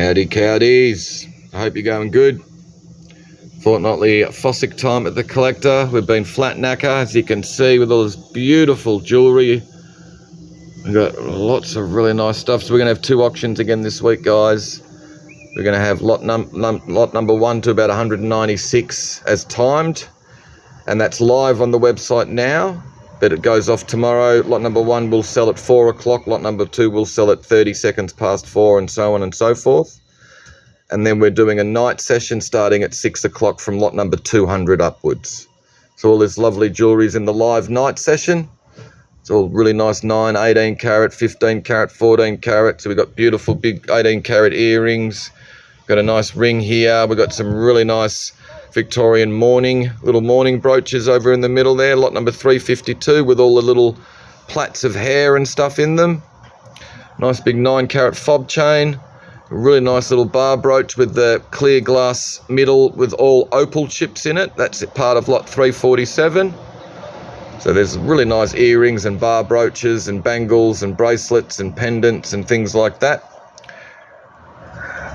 Howdy cowdies, I hope you're going good. Fortnightly fossick time at the collector. We've been flat knacker, as you can see, with all this beautiful jewellery. We've got lots of really nice stuff. So we're going to have 2 auctions again this week, guys. We're going to have lot number 1 to about 196 as timed, and that's live on the website now, but it goes off tomorrow. Lot number 1 will sell at 4 o'clock, lot number 2 will sell at 30 seconds past 4, and so on and so forth. And then we're doing a night session starting at 6 o'clock from lot number 200 upwards. So all this lovely jewellery is in the live night session. It's all really nice 9, 18 carat, 15 carat, 14 carat. So we've got beautiful big 18 carat earrings. Got a nice ring here. We've got some really nice Victorian little mourning brooches over in the middle there. Lot number 352 with all the little plaits of hair and stuff in them. Nice big 9 carat fob chain. A really nice little bar brooch with the clear glass middle with all opal chips in it. That's part of lot 347. So there's really nice earrings and bar brooches and bangles and bracelets and pendants and things like that.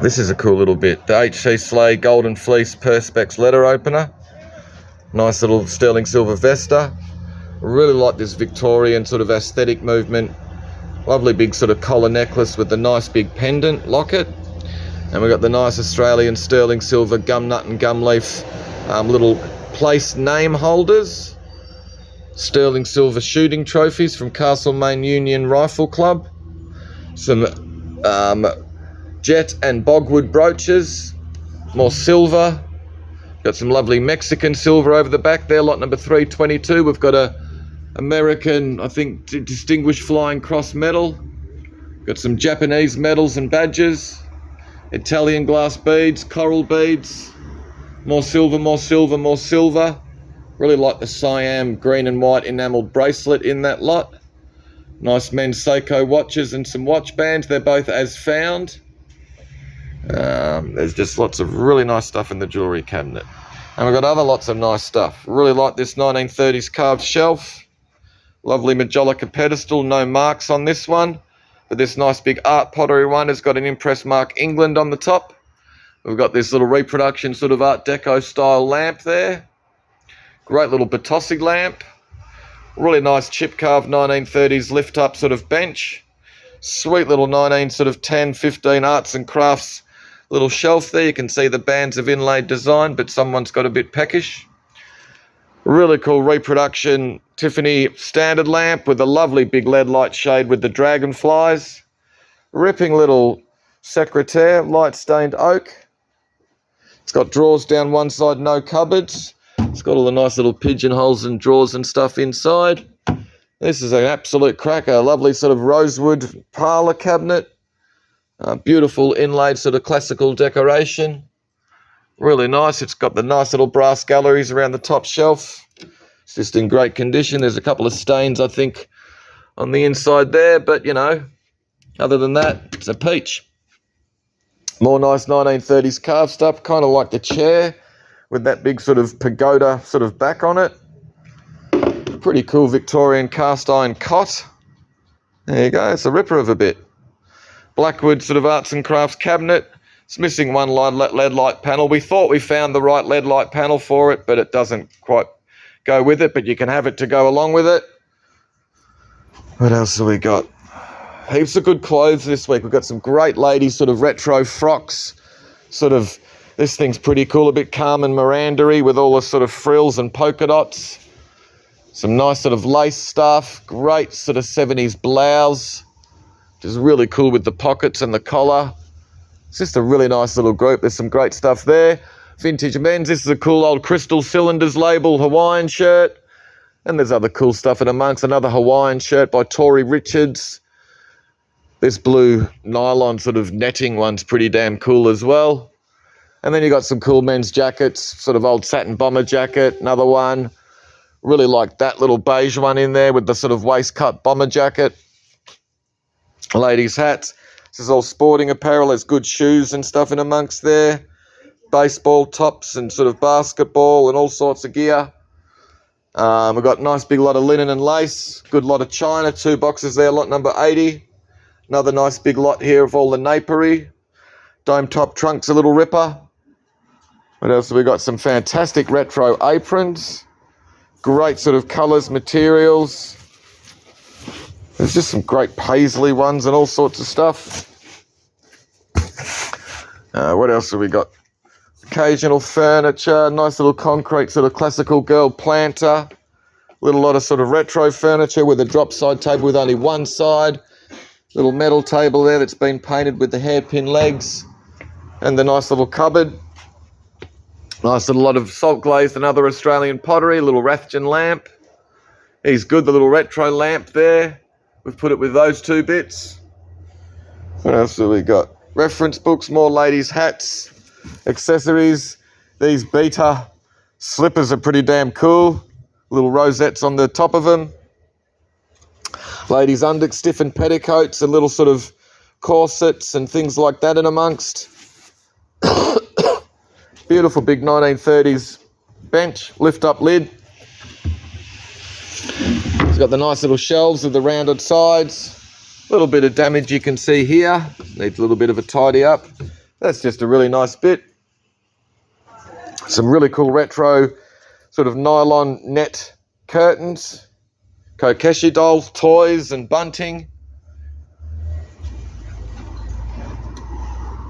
This is a cool little bit. The HC Slay Golden Fleece Perspex letter opener. Nice little sterling silver Vesta. Really like this Victorian sort of aesthetic movement. Lovely big sort of collar necklace with the nice big pendant locket. And we've got the nice Australian sterling silver gum nut and gum leaf little place name holders. Sterling silver shooting trophies from Castlemaine Union Rifle Club. Some jet and bogwood brooches. More silver. Got some lovely Mexican silver over the back there, lot number 322. We've got a American, I think, Distinguished Flying Cross medal. Got some Japanese medals and badges. Italian glass beads, coral beads. More silver, more silver, more silver. Really like the Siam green and white enamelled bracelet in that lot. Nice men's Seiko watches and some watch bands. They're both as found. There's just lots of really nice stuff in the jewellery cabinet. And we've got other lots of nice stuff. Really like this 1930s carved shelf. Lovely Majolica pedestal, no marks on this one. But this nice big art pottery one has got an Impress Mark England on the top. We've got this little reproduction sort of Art Deco style lamp there. Great little Batossi lamp. Really nice chip carved 1930s lift up sort of bench. Sweet little 10, 15 arts and crafts little shelf there. You can see the bands of inlaid design, but someone's got a bit peckish. Really cool reproduction Tiffany standard lamp with a lovely big LED light shade with the dragonflies. Ripping little secretaire, light stained oak. It's got drawers down one side, no cupboards. It's got all the nice little pigeonholes and drawers and stuff inside. This is an absolute cracker. Lovely sort of rosewood parlour cabinet. Beautiful inlaid sort of classical decoration. Really nice. It's got the nice little brass galleries around the top shelf. It's just in great condition. There's a couple of stains, I think, on the inside there. But, you know, other than that, it's a peach. More nice 1930s carved stuff. Kind of like the chair with that big sort of pagoda sort of back on it. Pretty cool Victorian cast iron cot. There you go. It's a ripper of a bit. Blackwood sort of arts and crafts cabinet. It's missing one LED light panel. We thought we found the right LED light panel for it, but it doesn't quite go with it, but you can have it to go along with it. What else have we got? Heaps of good clothes this week. We've got some great ladies sort of retro frocks. This thing's pretty cool, a bit Carmen Miranda-y with all the sort of frills and polka dots. Some nice sort of lace stuff. Great sort of 70s blouse, which is really cool with the pockets and the collar. It's just a really nice little group. There's some great stuff there. Vintage men's. This is a cool old Crystal Cylinders label Hawaiian shirt. And there's other cool stuff in amongst. Another Hawaiian shirt by Tori Richards. This blue nylon sort of netting one's pretty damn cool as well. And then you got some cool men's jackets. Sort of old satin bomber jacket. Another one. Really like that little beige one in there with the sort of waistcut bomber jacket. Ladies' hats. This is all sporting apparel. There's good shoes and stuff in amongst there. Baseball tops and sort of basketball and all sorts of gear. We've got a nice big lot of linen and lace. Good lot of china. 2 boxes there, lot number 80. Another nice big lot here of all the napery. Dome top trunk's a little ripper. What else have we got? Some fantastic retro aprons. Great sort of colours, materials. There's just some great paisley ones and all sorts of stuff. What else have we got? Occasional furniture, nice little concrete sort of classical girl planter. Little lot of sort of retro furniture with a drop side table with only one side. Little metal table there that's been painted with the hairpin legs. And the nice little cupboard. Nice little lot of salt glazed and other Australian pottery. Little Rathjen lamp. He's good, the little retro lamp there. We've put it with those two bits. What else have we got? Reference books, more ladies' hats, accessories. These Beta slippers are pretty damn cool. Little rosettes on the top of them. Ladies' under stiffened petticoats and little sort of corsets and things like that in amongst. Beautiful big 1930s bench, lift up lid. It's got the nice little shelves with the rounded sides. A little bit of damage you can see here. Needs a little bit of a tidy up. That's just a really nice bit. Some really cool retro sort of nylon net curtains. Kokeshi dolls, toys and bunting.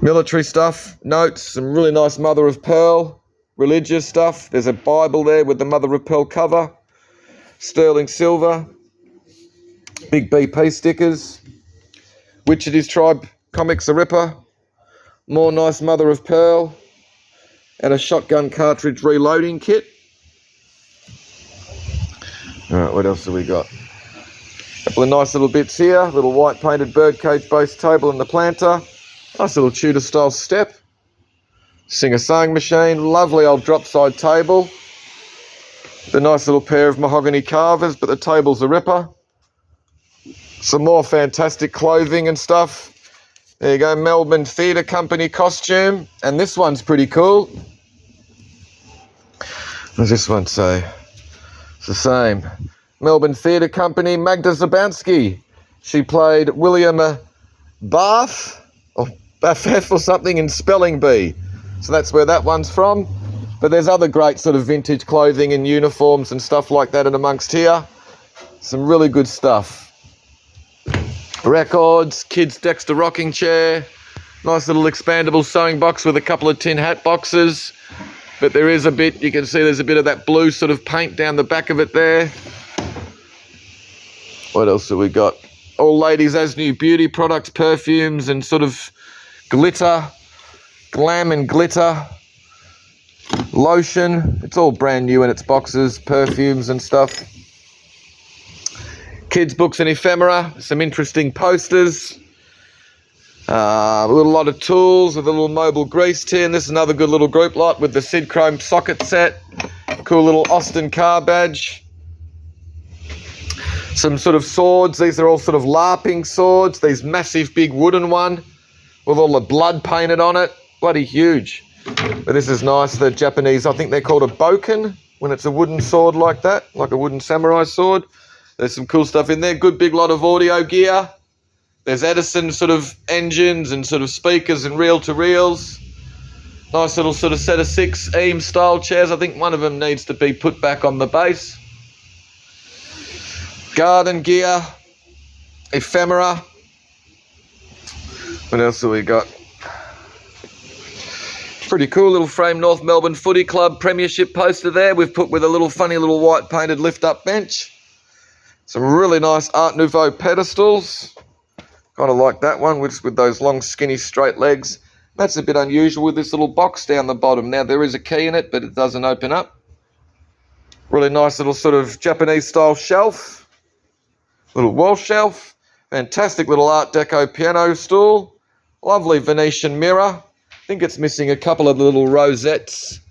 Military stuff, notes, some really nice mother of pearl, religious stuff. There's a Bible there with the mother of pearl cover. Sterling silver. Big BP stickers. Wichita's Tribe Comics a ripper. More nice mother of pearl. And a shotgun cartridge reloading kit. Alright, what else have we got? A couple of nice little bits here. Little white painted birdcage base table and the planter. Nice little Tudor style step. Singer sewing machine. Lovely old drop side table. The nice little pair of mahogany carvers, but the table's a ripper. Some more fantastic clothing and stuff. There you go, Melbourne Theatre Company costume. And this one's pretty cool. What does this one say? It's the same. Melbourne Theatre Company, Magda Zabansky. She played William Bath or Baffeth or something in Spelling Bee. So that's where that one's from. But there's other great sort of vintage clothing and uniforms and stuff like that in amongst here. Some really good stuff. Records, kids' Dexter rocking chair. Nice little expandable sewing box with a couple of tin hat boxes. But there is a bit, you can see there's a bit of that blue sort of paint down the back of it there. What else have we got? All ladies as new beauty products, perfumes and sort of glitter, glam and glitter, lotion. It's all brand new in its boxes, perfumes and stuff. Kids' books and ephemera, some interesting posters. A little lot of tools with a little mobile grease tin. This is another good little group lot with the Sid Chrome socket set. Cool little Austin car badge. Some sort of swords. These are all sort of LARPing swords. These massive big wooden one with all the blood painted on it. Bloody huge. But this is nice. The Japanese, I think they're called a boken when it's a wooden sword like that, like a wooden samurai sword. There's some cool stuff in there. Good big lot of audio gear. There's Edison sort of engines and sort of speakers and reel-to-reels. Nice little sort of set of 6 Eames style chairs. I think one of them needs to be put back on the base. Garden gear. Ephemera. What else have we got? Pretty cool little frame North Melbourne Footy Club premiership poster there. We've put with a little funny little white painted lift-up bench. Some really nice Art Nouveau pedestals. Kind of like that one with those long, skinny, straight legs. That's a bit unusual with this little box down the bottom. Now, there is a key in it, but it doesn't open up. Really nice little sort of Japanese-style shelf. Little wall shelf. Fantastic little Art Deco piano stool. Lovely Venetian mirror. I think it's missing a couple of little rosettes.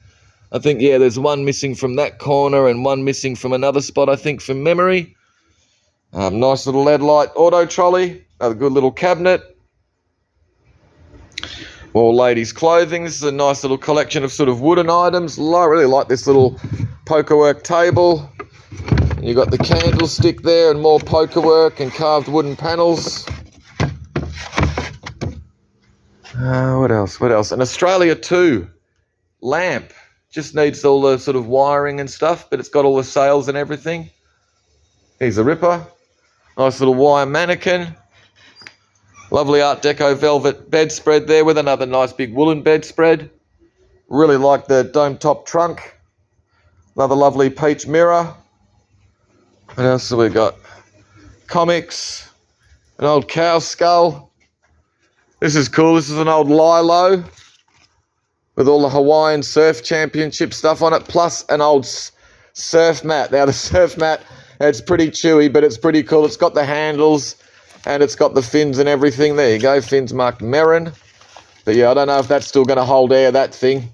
I think, yeah, there's one missing from that corner and one missing from another spot, I think, from memory. Nice little LED light auto trolley. Another good little cabinet. More ladies' clothing. This is a nice little collection of sort of wooden items. I really like this little pokerwork table. And you've got the candlestick there and more pokerwork and carved wooden panels. What else? What else? An Australia 2 lamp. Just needs all the sort of wiring and stuff, but it's got all the sails and everything. Here's a ripper. Nice little wire mannequin. Lovely Art Deco velvet bedspread there with another nice big woolen bedspread. Really like the dome top trunk. Another lovely peach mirror. What else have we got? Comics. An old cow skull. This is cool. This is an old Lilo with all the Hawaiian Surf Championship stuff on it, plus an old surf mat. Now, the surf mat, it's pretty chewy, but it's pretty cool. It's got the handles and it's got the fins and everything. There you go, fins marked Merrin. But yeah, I don't know if that's still going to hold air, that thing.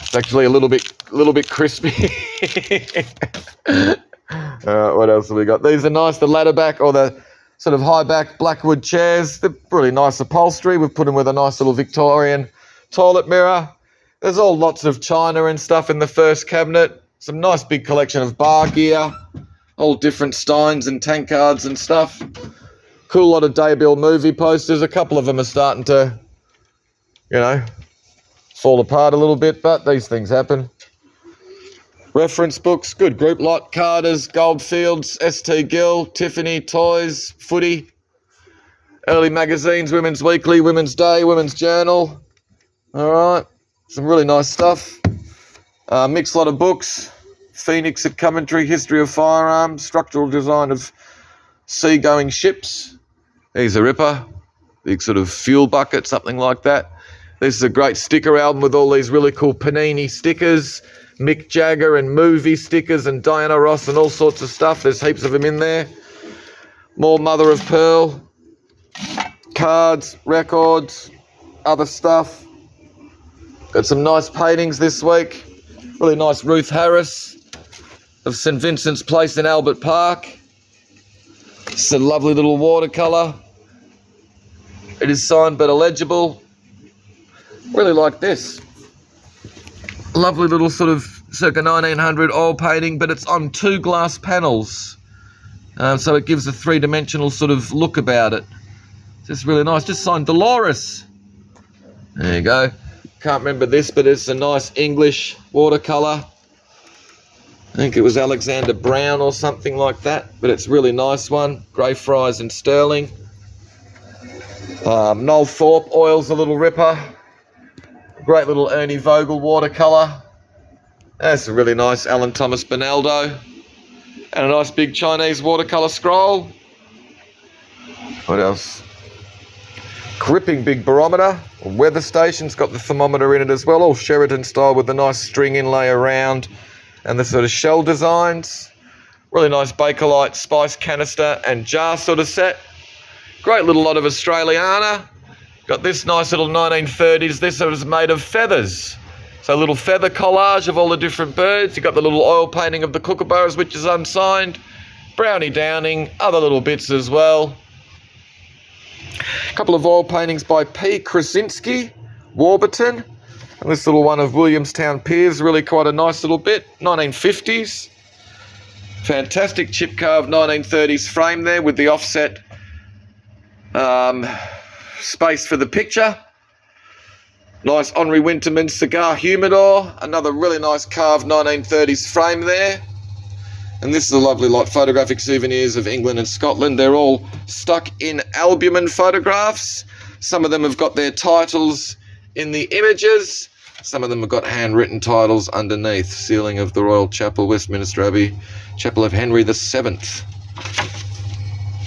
It's actually a little bit crispy. What else have we got? These are nice, the ladder back or the sort of high back Blackwood chairs. They're really nice upholstery. We've put them with a nice little Victorian toilet mirror. There's all lots of china and stuff in the first cabinet. Some nice big collection of bar gear. All different steins and tankards and stuff. Cool lot of Daybill movie posters. A couple of them are starting to, you know, fall apart a little bit, but these things happen. Reference books, good group lot. Carter's, Goldfields, ST Gill, Tiffany, Toys, Footy. Early magazines, Women's Weekly, Women's Day, Women's Journal. All right, some really nice stuff. Mixed lot of books. Phoenix at Coventry, History of Firearms, Structural Design of Seagoing Ships. Here's a ripper. Big sort of fuel bucket, something like that. This is a great sticker album with all these really cool Panini stickers. Mick Jagger and movie stickers and Diana Ross and all sorts of stuff. There's heaps of them in there. More mother of pearl. Cards, records, other stuff. Got some nice paintings this week. Really nice Ruth Harris of St Vincent's Place in Albert Park. It's a lovely little watercolour. It is signed but illegible. Really like this. Lovely little sort of circa 1900 oil painting, but it's on 2 glass panels. So it gives a 3-dimensional sort of look about it. Just really nice. Just signed Dolores. There you go. Can't remember this, but it's a nice English watercolour. I think it was Alexander Brown or something like that, but it's a really nice one. Grey Fries and Sterling. Noel Thorpe oils a little ripper. Great little Ernie Vogel watercolour. That's a really nice Alan Thomas Bonaldo. And a nice big Chinese watercolour scroll. What else? Gripping big barometer. Weather station's got the thermometer in it as well. All Sheraton style with the nice string inlay around and the sort of shell designs. Really nice Bakelite spice canister and jar sort of set. Great little lot of Australiana. Got this nice little 1930s. This is made of feathers. So a little feather collage of all the different birds. You've got the little oil painting of the kookaburras, which is unsigned. Brownie Downing, other little bits as well. A couple of oil paintings by P. Krasinski, Warburton. And this little one of Williamstown Piers, really quite a nice little bit. 1950s. Fantastic chip carved 1930s frame there with the offset space for the picture. Nice Henri Winterman cigar humidor. Another really nice carved 1930s frame there. And this is a lovely lot, photographic souvenirs of England and Scotland. They're all stuck in albumen photographs. Some of them have got their titles in the images. Some of them have got handwritten titles underneath. Ceiling of the Royal Chapel, Westminster Abbey, Chapel of Henry VII.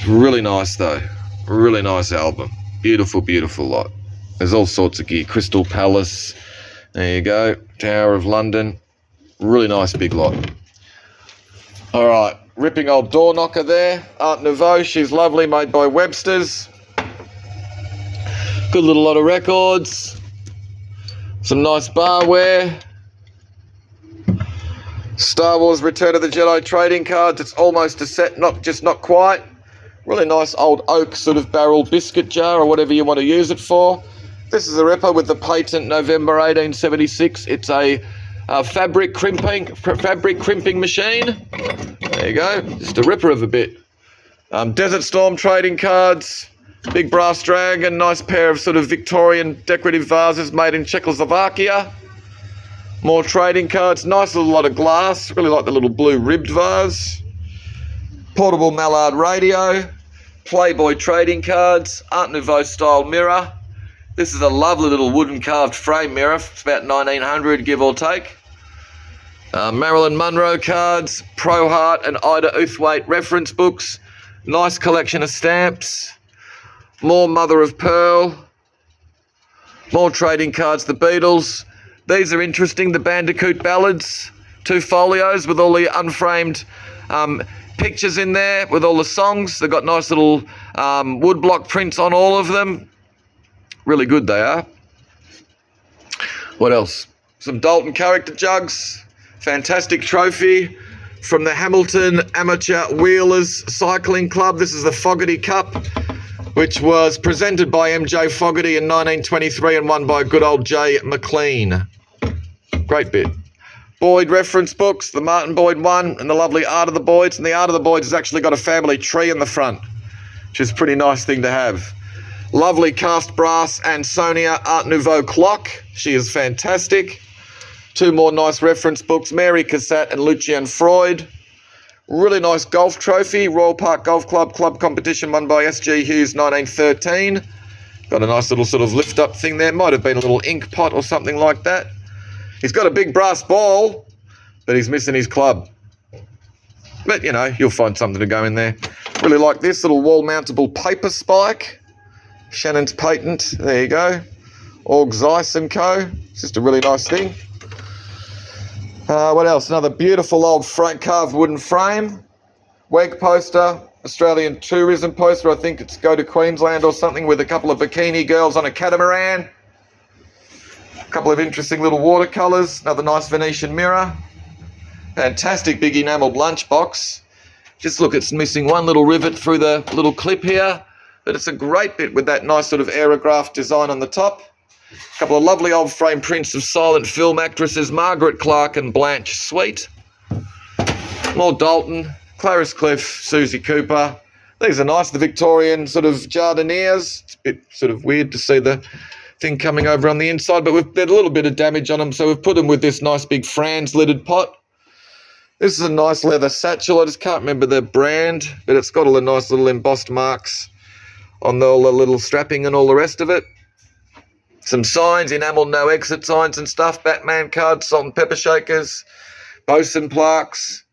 Really nice though. Really nice album. Beautiful, beautiful lot. There's all sorts of gear. Crystal Palace. There you go. Tower of London. Really nice big lot. All right. Ripping old door knocker there. Art Nouveau. She's lovely. Made by Webster's. Good little lot of records. Some nice barware. Star Wars Return of the Jedi trading cards. It's almost a set. Not quite. Really nice old oak sort of barrel biscuit jar or whatever you want to use it for. This is a ripper with the patent November 1876. It's a fabric crimping machine. There you go. Just a ripper of a bit. Desert Storm trading cards. Big brass dragon, nice pair of sort of Victorian decorative vases made in Czechoslovakia. More trading cards, nice little lot of glass, really like the little blue ribbed vase. Portable Mallard radio, Playboy trading cards, Art Nouveau style mirror. This is a lovely little wooden carved frame mirror, it's about 1900 give or take. Marilyn Monroe cards, Pro Heart and Ida Uthwaite reference books, nice collection of stamps. More Mother of Pearl, more trading cards, the Beatles. These are interesting, the Bandicoot ballads, 2 folios with all the unframed pictures in there with all the songs. They've got nice little woodblock prints on all of them. Really good they are. What else? Some Dalton character jugs, fantastic trophy from the Hamilton Amateur Wheelers Cycling Club. This is the Fogarty Cup, which was presented by MJ Fogarty in 1923 and won by good old Jay McLean. Great bit. Boyd reference books, the Martin Boyd one, and the lovely Art of the Boyds. And the Art of the Boyds has actually got a family tree in the front, which is a pretty nice thing to have. Lovely cast brass and Sonia Art Nouveau clock. She is fantastic. 2 more nice reference books, Mary Cassatt and Lucian Freud. Really nice golf trophy, Royal Park Golf Club club competition won by S.G. Hughes 1913. Got a nice little sort of lift up thing there. Might have been a little ink pot or something like that. He's got a big brass ball, but he's missing his club. But, you know, you'll find something to go in there. Really like this little wall-mountable paper spike. Shannon's patent. There you go. Org Zeiss & Co. It's just a really nice thing. What else? Another beautiful old carved wooden frame. WEG poster. Australian tourism poster. I think it's Go to Queensland or something with a couple of bikini girls on a catamaran. A couple of interesting little watercolours. Another nice Venetian mirror. Fantastic big enamelled lunchbox. Just look, it's missing one little rivet through the little clip here. But it's a great bit with that nice sort of aerograph design on the top. A couple of lovely old frame prints of silent film actresses Margaret Clark and Blanche Sweet. More Dalton, Clarice Cliff, Susie Cooper. These are nice, the Victorian sort of jardinières. It's a bit sort of weird to see the thing coming over on the inside, but there's a little bit of damage on them, so we've put them with this nice big Franz lidded pot. This is a nice leather satchel. I just can't remember the brand, but it's got all the nice little embossed marks on all the little strapping and all the rest of it. Some signs, enamelled no exit signs and stuff, Batman cards, salt and pepper shakers, bosun plaques.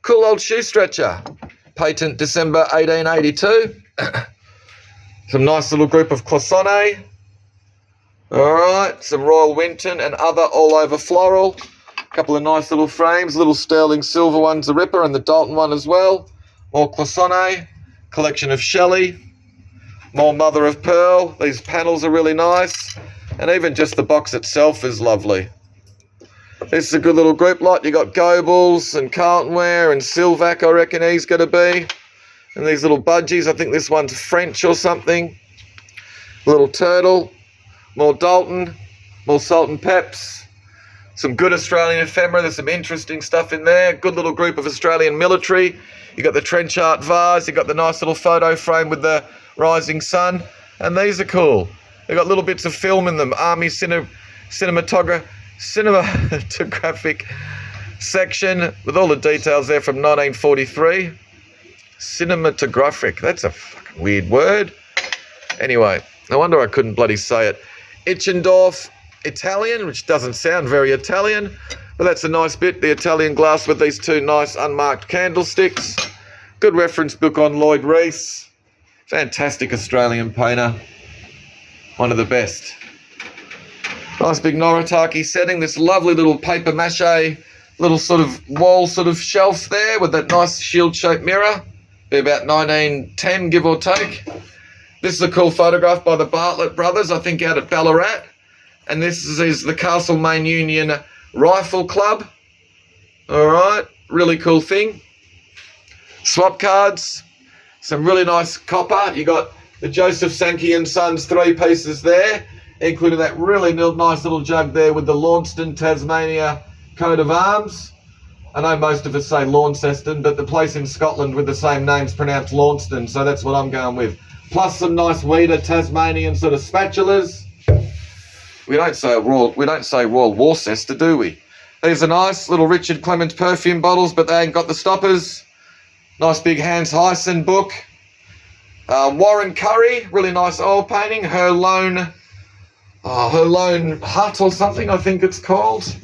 Cool old shoe stretcher, patent December 1882. Some nice little group of Cloisonne. All right, some Royal Winton and other all over floral. A couple of nice little frames, little sterling silver ones, the Ripper and the Dalton one as well. More Cloisonne, collection of Shelley. More Mother of Pearl. These panels are really nice. And even just the box itself is lovely. This is a good little group lot. You got Goebbels and Carlton Ware and Silvac, I reckon he's going to be. And these little budgies. I think this one's French or something. Little turtle. More Dalton, more Salt and Peps, some good Australian ephemera. There's some interesting stuff in there. Good little group of Australian military. You got the trench art vase. You got the nice little photo frame with the rising sun. And these are cool. They've got little bits of film in them. Army cinematographic section with all the details there from 1943. Cinematographic. That's a fucking weird word. Anyway, no wonder I couldn't bloody say it. Itchendorf Italian, which doesn't sound very Italian, but that's a nice bit. The Italian glass with these 2 nice unmarked candlesticks. Good reference book on Lloyd Rees. Fantastic Australian painter. One of the best. Nice big Noritake setting. This lovely little paper mache, little sort of wall sort of shelf there with that nice shield-shaped mirror. Be about 1910, give or take. This is a cool photograph by the Bartlett brothers, I think out at Ballarat. And this is the Castlemaine Union Rifle Club. All right, really cool thing. Swap cards, some really nice copper. You got the Joseph Sankey and Sons 3 pieces there, including that really nice little jug there with the Launceston, Tasmania coat of arms. I know most of us say Launceston, but the place in Scotland with the same name's pronounced Launceston, so that's what I'm going with. plus some nice Weeder Tasmanian sort of spatulas. We don't say Royal Worcester, do we? These are nice little Richard Clements perfume bottles, but they ain't got the stoppers. Nice big Hans Hyson book. Warren Curry, really nice oil painting. Her Lone Hut or something, I think it's called.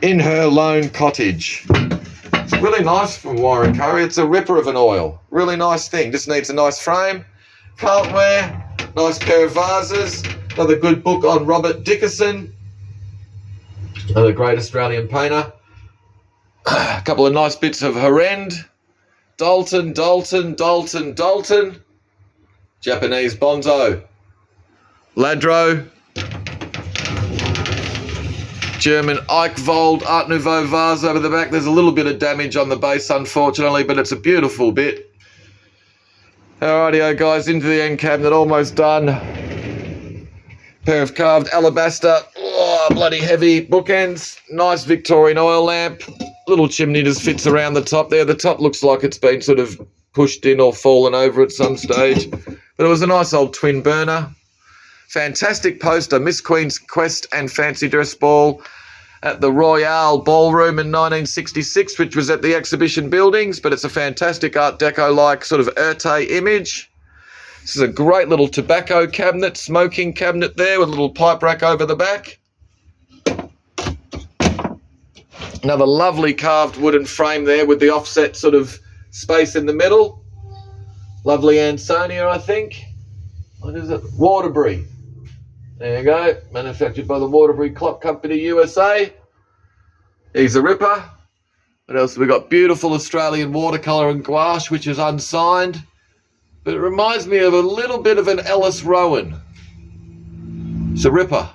In Her Lone Cottage. It's really nice from Warren Curry. It's a ripper of an oil. Really nice thing. Just needs a nice frame. Can't wear. Nice pair of vases. Another good book on Robert Dickerson. Another great Australian painter. A couple of nice bits of Horrend. Dalton. Japanese Bonzo. Ladro. German Eichwald Art Nouveau vase over the back. There's a little bit of damage on the base, unfortunately, but it's a beautiful bit. Alrighty, guys, into the end cabinet, almost done. Pair of carved alabaster, bloody heavy bookends. Nice Victorian oil lamp. Little chimney just fits around the top there. The top looks like it's been sort of pushed in or fallen over at some stage. But it was a nice old twin burner. Fantastic poster, Miss Queen's Quest and Fancy Dress Ball at the Royale Ballroom in 1966, which was at the exhibition buildings, but it's a fantastic Art Deco-like sort of Erte image. This is a great little tobacco cabinet, smoking cabinet there with a little pipe rack over the back. Another lovely carved wooden frame there with the offset sort of space in the middle. Lovely Ansonia, I think. What is it? Waterbury. There you go. Manufactured by the Waterbury Clock Company, USA. He's a ripper. What else have we got? Beautiful Australian watercolour and gouache, which is unsigned. But it reminds me of a little bit of an Ellis Rowan. It's a ripper.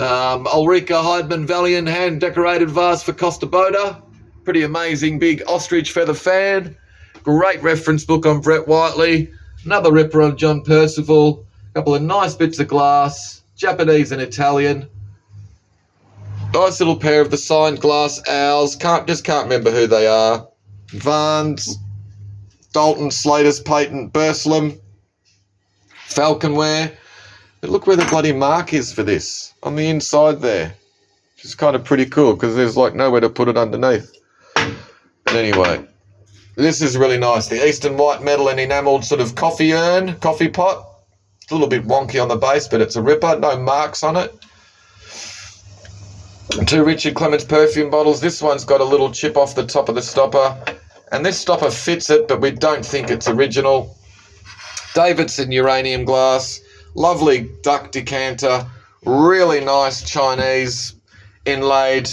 Ulrika Heidmann Valiant hand-decorated vase for Costa Boda. Pretty amazing big ostrich feather fan. Great reference book on Brett Whiteley. Another ripper on John Percival. A couple of nice bits of glass. Japanese and Italian. Nice little pair of the signed glass owls. Can't remember who they are. Vans. Dalton, Slater's Patent, Burslem. Falconware. But look where the bloody mark is for this. On the inside there. Which is kind of pretty cool because there's like nowhere to put it underneath. But anyway. This is really nice. The Eastern White Metal and enamelled sort of coffee urn, coffee pot. It's a little bit wonky on the base, but it's a ripper. No marks on it. And two Richard Clements perfume bottles. This one's got a little chip off the top of the stopper. And this stopper fits it, but we don't think it's original. Davidson uranium glass. Lovely duck decanter. Really nice Chinese inlaid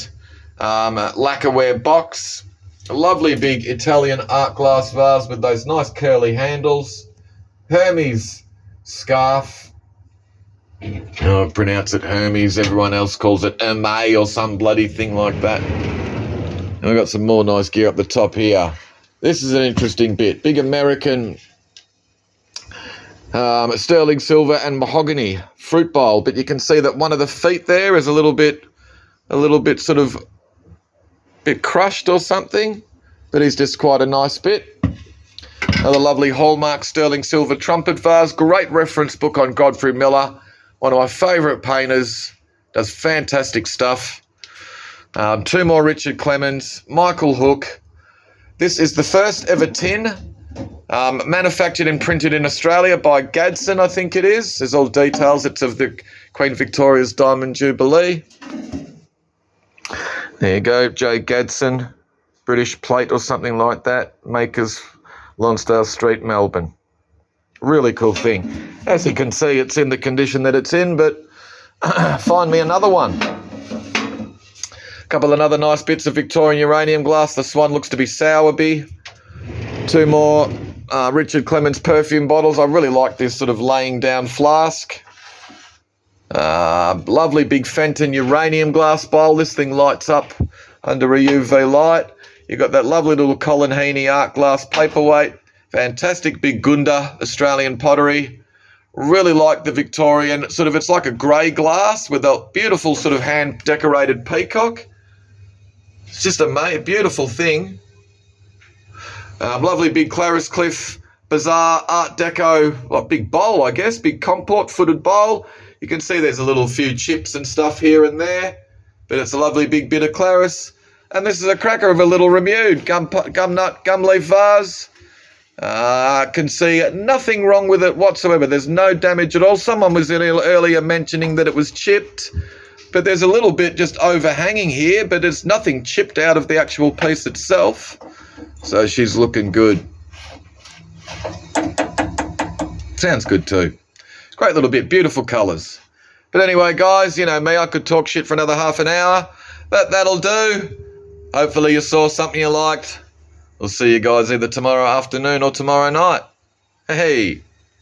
lacquerware box. A lovely big Italian art glass vase with those nice curly handles. Hermes scarf. Oh, pronounce it Hermes. Everyone else calls it Hermes or some bloody thing like that. And we've got some more nice gear up the top here. This is an interesting bit. Big American sterling silver and mahogany fruit bowl. But you can see that one of the feet there is a little bit sort of bit crushed or something, but it's just quite a nice bit. Another lovely hallmark sterling silver trumpet vase. Great reference book on Godfrey Miller, one of my favourite painters. Does fantastic stuff. Two more Richard Clements. Michael Hook. This is the first ever tin, manufactured and printed in Australia by Gadsden, I think it is. There's all details. It's of the Queen Victoria's Diamond Jubilee. There you go, J. Gadsden, British plate or something like that. Makers, Lonsdale Street, Melbourne. Really cool thing. As you can see, it's in the condition that it's in, but find me another one. A couple of other nice bits of Victorian uranium glass. This one looks to be Sowerby. Two more Richard Clements perfume bottles. I really like this sort of laying down flask. Lovely big Fenton uranium glass bowl. This thing lights up under a UV light. You've got that lovely little Colin Heaney art glass paperweight. Fantastic big Gunda Australian pottery. Really like the Victorian sort of, it's like a grey glass with a beautiful sort of hand decorated peacock. It's just a beautiful thing. Lovely big Clariscliffe bizarre Art Deco, big bowl, I guess, big comport footed bowl. You can see there's a little few chips and stuff here and there, but it's a lovely big bit of Claris. And this is a cracker of a little Remude gum nut, gum leaf vase. Can see nothing wrong with it whatsoever. There's no damage at all. Someone was earlier mentioning that it was chipped, but there's a little bit just overhanging here, but it's nothing chipped out of the actual piece itself. So she's looking good. Sounds good too. It's a great little bit, beautiful colours. But anyway, guys, you know me, I could talk shit for another half an hour, but that'll do. Hopefully you saw something you liked. We'll see you guys either tomorrow afternoon or tomorrow night. Hey.